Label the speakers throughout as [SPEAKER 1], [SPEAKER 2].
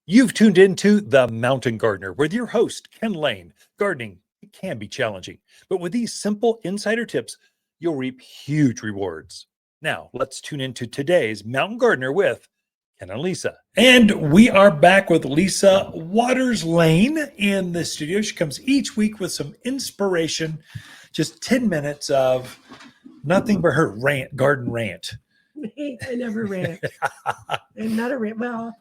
[SPEAKER 1] You've tuned into The Mountain Gardener with your host, Ken Lain. Gardening, it can be challenging, but with these simple insider tips, you'll reap huge rewards. Now, let's tune into today's Mountain Gardener with Ken and Lisa. And we are back with Lisa Lain in the studio. She comes each week with some inspiration, just 10 minutes of nothing but her garden rant.
[SPEAKER 2] I never rant. I'm not a rant. Well,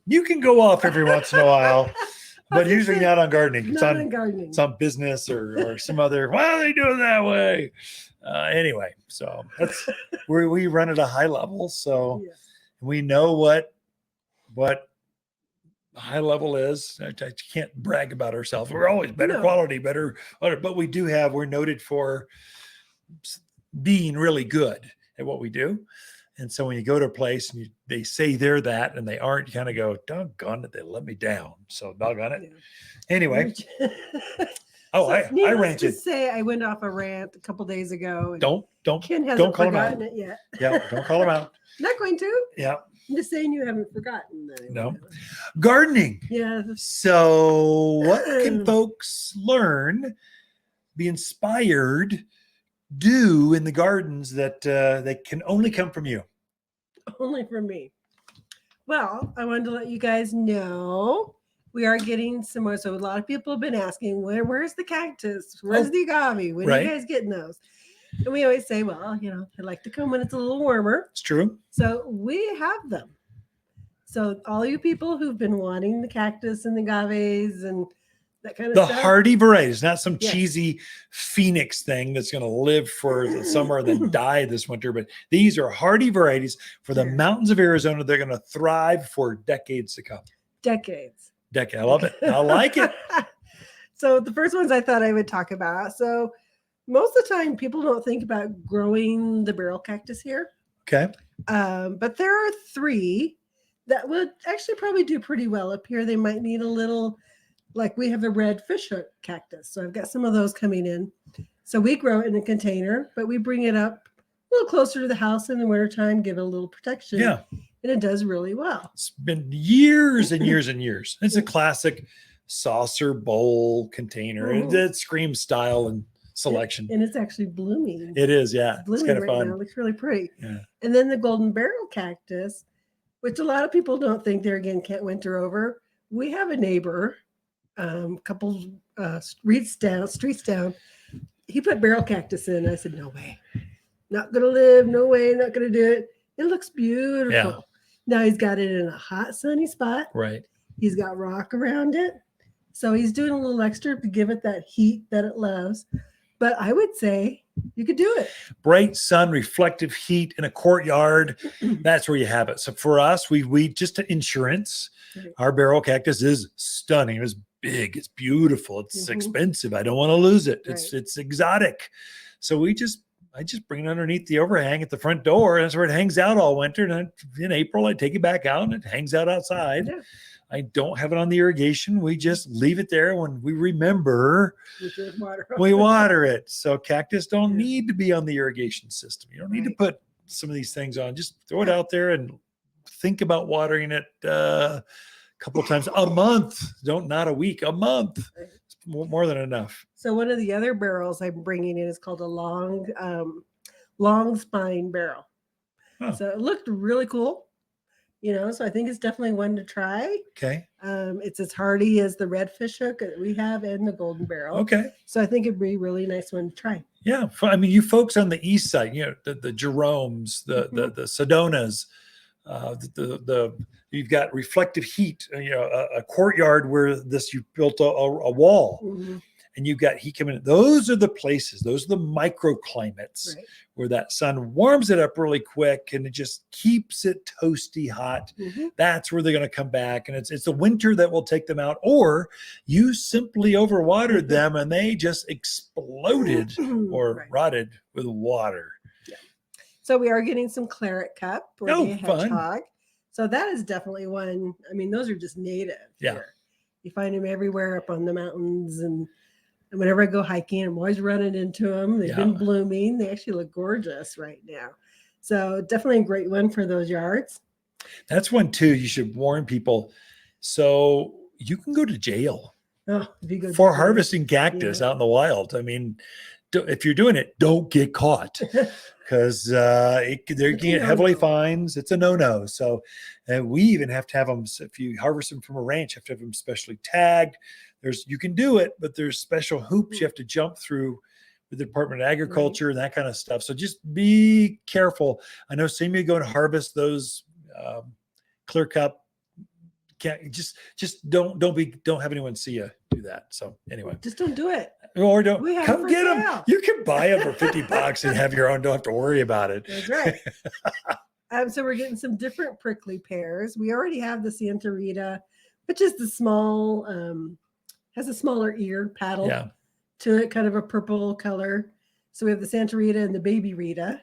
[SPEAKER 1] you can go off every once in a while, but usually not on gardening.
[SPEAKER 2] Not on gardening.
[SPEAKER 1] It's on business or some other, why are they doing it that way? Anyway, so that's where we run at a high level. So we know what high level is. I can't brag about ourselves. We're always better quality, better, but we're noted for being really good at what we do. And so when you go to a place and they say they're that and they aren't, you kind of go, doggone it, they let me down. So doggone it. Anyway. I ranted.
[SPEAKER 2] Say I went off a rant a couple days ago.
[SPEAKER 1] And
[SPEAKER 2] Ken hasn't forgotten it yet.
[SPEAKER 1] Yeah, don't call him out.
[SPEAKER 2] Not going to.
[SPEAKER 1] Yeah.
[SPEAKER 2] I'm just saying you haven't forgotten.
[SPEAKER 1] No. Gardening.
[SPEAKER 2] Yeah.
[SPEAKER 1] So what can folks learn, be inspired, do in the gardens that they can only come from you?
[SPEAKER 2] Only from me. Well, I wanted to let you guys know we are getting some more. So a lot of people have been asking, where's the cactus? Where's the agave? When are you guys getting those? And we always say, well, I like to come when it's a little warmer.
[SPEAKER 1] It's true.
[SPEAKER 2] So we have them. So all you people who've been wanting the cactus and the agaves and that kind of stuff.
[SPEAKER 1] The hardy varieties, not some cheesy Phoenix thing that's going to live for the summer and then die this winter. But these are hardy varieties for the mountains of Arizona. They're going to thrive for decades to come.
[SPEAKER 2] Decades.
[SPEAKER 1] I love it. I like it.
[SPEAKER 2] So the first ones I thought I would talk about. So most of the time, people don't think about growing the barrel cactus here.
[SPEAKER 1] Okay.
[SPEAKER 2] But there are 3 that would actually probably do pretty well up here. They might need a little. Like we have a red fishhook cactus. So I've got some of those coming in. So we grow it in a container, but we bring it up a little closer to the house in the wintertime, give it a little protection.
[SPEAKER 1] Yeah.
[SPEAKER 2] And it does really well.
[SPEAKER 1] It's been years and years and years. It's a classic saucer bowl container. It screams style and selection.
[SPEAKER 2] And it's actually blooming.
[SPEAKER 1] It is, yeah.
[SPEAKER 2] It's blooming
[SPEAKER 1] kind of fun.
[SPEAKER 2] Now. It looks really pretty.
[SPEAKER 1] Yeah.
[SPEAKER 2] And then the golden barrel cactus, which a lot of people don't think can't winter over. We have a neighbor. Couple streets down, he put barrel cactus in. I said, no way, not gonna live, no way, not gonna do it. It looks beautiful.
[SPEAKER 1] Yeah.
[SPEAKER 2] Now he's got it in a hot sunny spot.
[SPEAKER 1] Right.
[SPEAKER 2] He's got rock around it, so he's doing a little extra to give it that heat that it loves. But I would say you could do it.
[SPEAKER 1] Bright sun, reflective heat in a courtyard. That's where you have it. So for us, we just insurance. Right. Our barrel cactus is stunning. It was big. It's beautiful. It's expensive. I don't want to lose it. It's exotic. So I just bring it underneath the overhang at the front door. That's where it hangs out all winter. And in April, I take it back out and it hangs out outside. Yeah. I don't have it on the irrigation. We just leave it there when we remember we water it. So cactus don't need to be on the irrigation system. You don't need to put some of these things on. Just throw it out there and think about watering it couple of times a month. Not a week, a month. It's more than enough.
[SPEAKER 2] So one of the other barrels I'm bringing in is called a long spine barrel. Huh. So it looked really cool, so I think it's definitely one to try.
[SPEAKER 1] Okay.
[SPEAKER 2] It's as hardy as the red fishhook that we have and the golden barrel. Okay. So I think it'd be a really nice one to try.
[SPEAKER 1] Yeah. I mean, you folks on the east side, the Jeromes, the Sedonas, you've got reflective heat, a courtyard where you built a wall and you've got heat coming in. Those are the places, those are the microclimates where that sun warms it up really quick and it just keeps it toasty hot. That's where they're going to come back. And it's the winter that will take them out, or you simply overwatered them and they just exploded or rotted with water.
[SPEAKER 2] So we are getting some claret cup or the hedgehog.
[SPEAKER 1] Fun.
[SPEAKER 2] So that is definitely one. I mean, those are just native here. You find them everywhere up on the mountains. And whenever I go hiking, I'm always running into them. They've been blooming. They actually look gorgeous right now. So definitely a great one for those yards.
[SPEAKER 1] That's one too. You should warn people. So you can go to jail
[SPEAKER 2] Oh, if you go
[SPEAKER 1] for
[SPEAKER 2] to-
[SPEAKER 1] harvesting cactus
[SPEAKER 2] Yeah.
[SPEAKER 1] out in the wild. I mean, if you're doing it, don't get caught, because they
[SPEAKER 2] It's
[SPEAKER 1] can
[SPEAKER 2] a
[SPEAKER 1] get heavily
[SPEAKER 2] no-no.
[SPEAKER 1] fines. It's a no-no. So we even have to have them, if you harvest them from a ranch, you have to have them specially tagged. You can do it, but there's special hoops you have to jump through with the Department of Agriculture and that kind of stuff. So just be careful. I know some of you go and harvest those clear cup. Can't just don't have anyone see you do that. So anyway,
[SPEAKER 2] Just don't do it.
[SPEAKER 1] or don't
[SPEAKER 2] We have
[SPEAKER 1] come
[SPEAKER 2] them for
[SPEAKER 1] get them.
[SPEAKER 2] sale.
[SPEAKER 1] You can buy them for $50 and have your own. Don't have to worry about it.
[SPEAKER 2] That's right. So we're getting some different prickly pears. We already have the Santa Rita, which is the small, has a smaller ear paddle
[SPEAKER 1] Yeah.
[SPEAKER 2] to it, kind of a purple color. So we have the Santa Rita and the Baby Rita.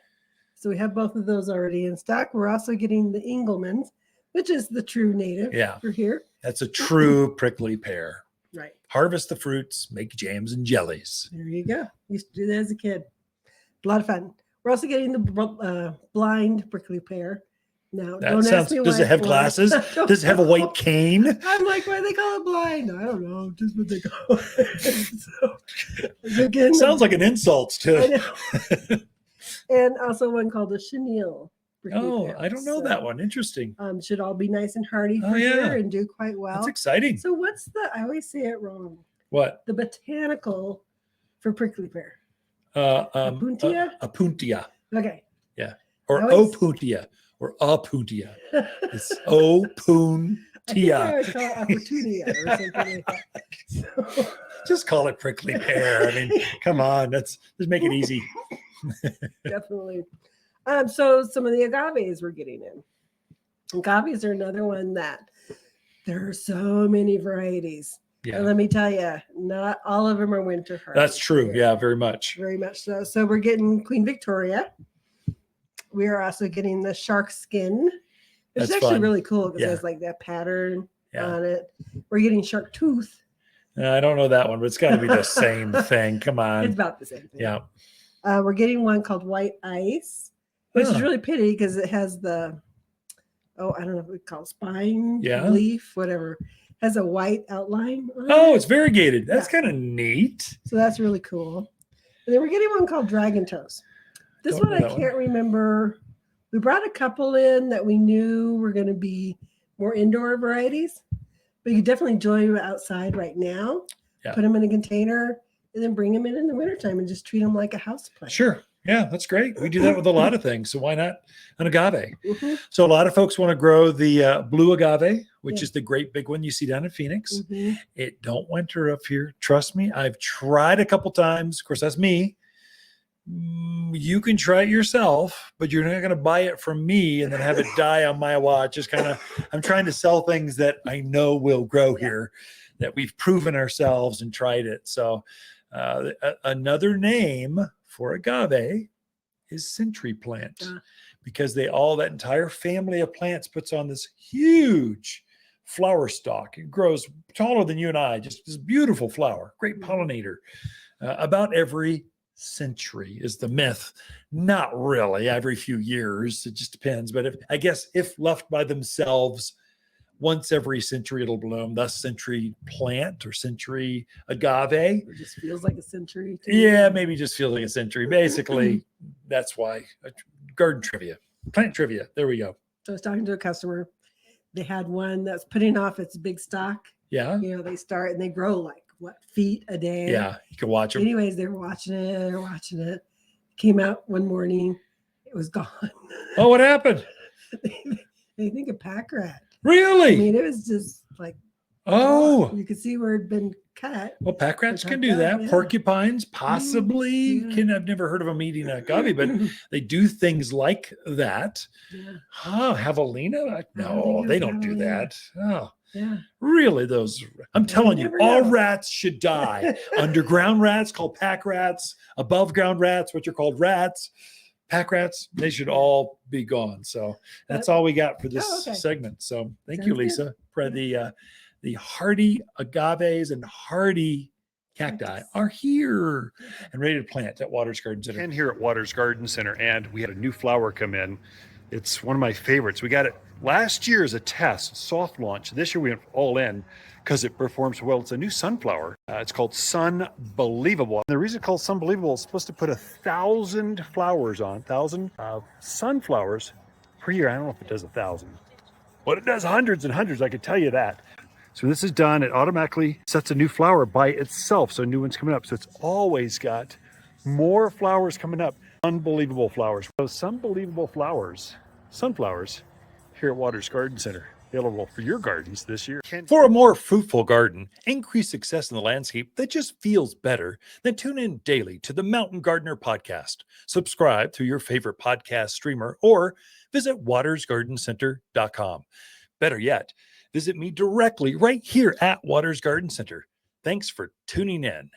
[SPEAKER 2] So we have both of those already in stock. We're also getting the Engelmans, which is the true native for here.
[SPEAKER 1] That's a true prickly pear.
[SPEAKER 2] Right.
[SPEAKER 1] Harvest the fruits, make jams and jellies.
[SPEAKER 2] There you go. Used to do that as a kid. A lot of fun. We're also getting the blind prickly pear. Now,
[SPEAKER 1] That
[SPEAKER 2] don't
[SPEAKER 1] sounds.
[SPEAKER 2] ask me
[SPEAKER 1] Does
[SPEAKER 2] why
[SPEAKER 1] it have
[SPEAKER 2] it's blind.
[SPEAKER 1] glasses?
[SPEAKER 2] I don't
[SPEAKER 1] Does it have a
[SPEAKER 2] know.
[SPEAKER 1] white cane?
[SPEAKER 2] I'm like, why do they call it blind? I don't know. Just what they call it. So again,
[SPEAKER 1] Sounds like an insult
[SPEAKER 2] I
[SPEAKER 1] to.
[SPEAKER 2] know. And also one called the chenille. prickly
[SPEAKER 1] Oh,
[SPEAKER 2] pear.
[SPEAKER 1] I don't know
[SPEAKER 2] So,
[SPEAKER 1] that one. Interesting.
[SPEAKER 2] should all be nice and hardy
[SPEAKER 1] Oh,
[SPEAKER 2] for
[SPEAKER 1] yeah.
[SPEAKER 2] here and do quite well.
[SPEAKER 1] That's exciting.
[SPEAKER 2] So what's I always say it wrong.
[SPEAKER 1] What?
[SPEAKER 2] The botanical for prickly pear.
[SPEAKER 1] Apuntia?
[SPEAKER 2] Apuntia? Okay.
[SPEAKER 1] Yeah. Or
[SPEAKER 2] I always-
[SPEAKER 1] opuntia. Or apuntia. It's
[SPEAKER 2] I think I
[SPEAKER 1] opuntia.
[SPEAKER 2] would call it opportunia or something like that. So,
[SPEAKER 1] Just call it prickly pear. I mean, come on. Let's make it easy.
[SPEAKER 2] definitely. So some of the agaves we're getting in. Agaves are another one that there are so many varieties. And
[SPEAKER 1] Yeah.
[SPEAKER 2] let me tell you, not all of them are winter hardy.
[SPEAKER 1] That's true. Yeah, very much.
[SPEAKER 2] Very much so. So we're getting Queen Victoria. We are also getting the shark skin, which
[SPEAKER 1] That's
[SPEAKER 2] is actually
[SPEAKER 1] fun.
[SPEAKER 2] really cool because
[SPEAKER 1] Yeah.
[SPEAKER 2] it has like that pattern
[SPEAKER 1] Yeah.
[SPEAKER 2] on it. We're getting shark tooth.
[SPEAKER 1] I don't know that one, but it's got to be the same thing. Come
[SPEAKER 2] It's
[SPEAKER 1] on.
[SPEAKER 2] about the same thing.
[SPEAKER 1] Yeah.
[SPEAKER 2] We're getting one called white ice, which is
[SPEAKER 1] Huh.
[SPEAKER 2] really pretty because it has the, I don't know what we call it, spine,
[SPEAKER 1] Yeah.
[SPEAKER 2] leaf, whatever. Has a white outline on
[SPEAKER 1] Oh,
[SPEAKER 2] it.
[SPEAKER 1] it's variegated. That's
[SPEAKER 2] Yeah.
[SPEAKER 1] kind of neat.
[SPEAKER 2] So that's really cool. And then we're getting one called Dragon Toes. This
[SPEAKER 1] Don't
[SPEAKER 2] one
[SPEAKER 1] know
[SPEAKER 2] I
[SPEAKER 1] that one.
[SPEAKER 2] can't remember. We brought a couple in that we knew were going to be more indoor varieties, but you definitely enjoy them outside right now.
[SPEAKER 1] Yeah.
[SPEAKER 2] Put them in a container and then bring them in the wintertime and just treat them like a house plant.
[SPEAKER 1] Sure. Yeah, that's great. We do that with a lot of things. So why not an agave?
[SPEAKER 2] Mhm,
[SPEAKER 1] So a lot of folks want to grow the blue agave, which
[SPEAKER 2] Yeah.
[SPEAKER 1] is the great big one you see down in Phoenix.
[SPEAKER 2] mhm.
[SPEAKER 1] It don't winter up here. Trust me. I've tried a couple times. Of course, that's me. You can try it yourself, but you're not going to buy it from me and then have it die on my watch. Just kind of, I'm trying to sell things that I know will grow
[SPEAKER 2] Yeah.
[SPEAKER 1] here, that we've proven ourselves and tried it. So another name for agave is century plant, because that entire family of plants puts on this huge flower stalk. It grows taller than you and I, just this beautiful flower, great pollinator. About every century is the myth. Not really every few years. It just depends. But I guess if left by themselves, once every century it'll bloom. Thus, century plant or century agave.
[SPEAKER 2] It just feels like a century. to me.
[SPEAKER 1] Yeah, maybe just feels like a century. Basically, that's why. Garden trivia, plant trivia. There we go.
[SPEAKER 2] So I was talking to a customer. They had one that's putting off its big stock.
[SPEAKER 1] Yeah,
[SPEAKER 2] They start and they grow like feet a day.
[SPEAKER 1] yeah. You can watch them.
[SPEAKER 2] Anyways, they were watching it. Came out one morning, it was gone.
[SPEAKER 1] Oh, what happened?
[SPEAKER 2] They think a pack rat.
[SPEAKER 1] Really?
[SPEAKER 2] I mean, it was just like,
[SPEAKER 1] Oh,
[SPEAKER 2] you could see where it'd been cut.
[SPEAKER 1] well, pack rats
[SPEAKER 2] Like
[SPEAKER 1] can
[SPEAKER 2] that,
[SPEAKER 1] do that.
[SPEAKER 2] yeah.
[SPEAKER 1] Porcupines possibly
[SPEAKER 2] Yeah.
[SPEAKER 1] can. I've never heard of them eating agave, but they do things like that.
[SPEAKER 2] Yeah,
[SPEAKER 1] Oh, javelina?
[SPEAKER 2] think
[SPEAKER 1] No,
[SPEAKER 2] it
[SPEAKER 1] they
[SPEAKER 2] was
[SPEAKER 1] don't do
[SPEAKER 2] javelina.
[SPEAKER 1] that. Oh,
[SPEAKER 2] yeah.
[SPEAKER 1] really? I'm telling you,
[SPEAKER 2] never
[SPEAKER 1] all
[SPEAKER 2] know.
[SPEAKER 1] rats should die. Underground rats called pack rats, above ground rats, which are called rats, pack rats, they should all be gone. So that's all we got for this
[SPEAKER 2] okay.
[SPEAKER 1] segment. So thank
[SPEAKER 2] Sounds
[SPEAKER 1] you,
[SPEAKER 2] good.
[SPEAKER 1] Lisa, for the hardy agaves and hardy cacti
[SPEAKER 2] Cactus.
[SPEAKER 1] are here and ready to plant at Waters Garden Center. And here at Waters Garden Center, and we had a new flower come in. It's one of my favorites. We got it last year as a test, soft launch. This year we went all in because it performs well. It's a new sunflower. It's called Sunbelievable. And the reason it's called Sunbelievable is supposed to put 1,000 flowers on, 1,000 sunflowers per year. I don't know if it does 1,000, but it does hundreds and hundreds. I can tell you that. So this is done. It automatically sets a new flower by itself. So a new one's coming up. So it's always got more flowers coming up. Unbelievable flowers. Those unbelievable flowers, sunflowers, here at Waters Garden Center. Available for your gardens this year. For a more fruitful garden, increased success in the landscape that just feels better, then tune in daily to the Mountain Gardener podcast. Subscribe through your favorite podcast streamer or visit watersgardencenter.com. Better yet, visit me directly right here at Waters Garden Center. Thanks for tuning in.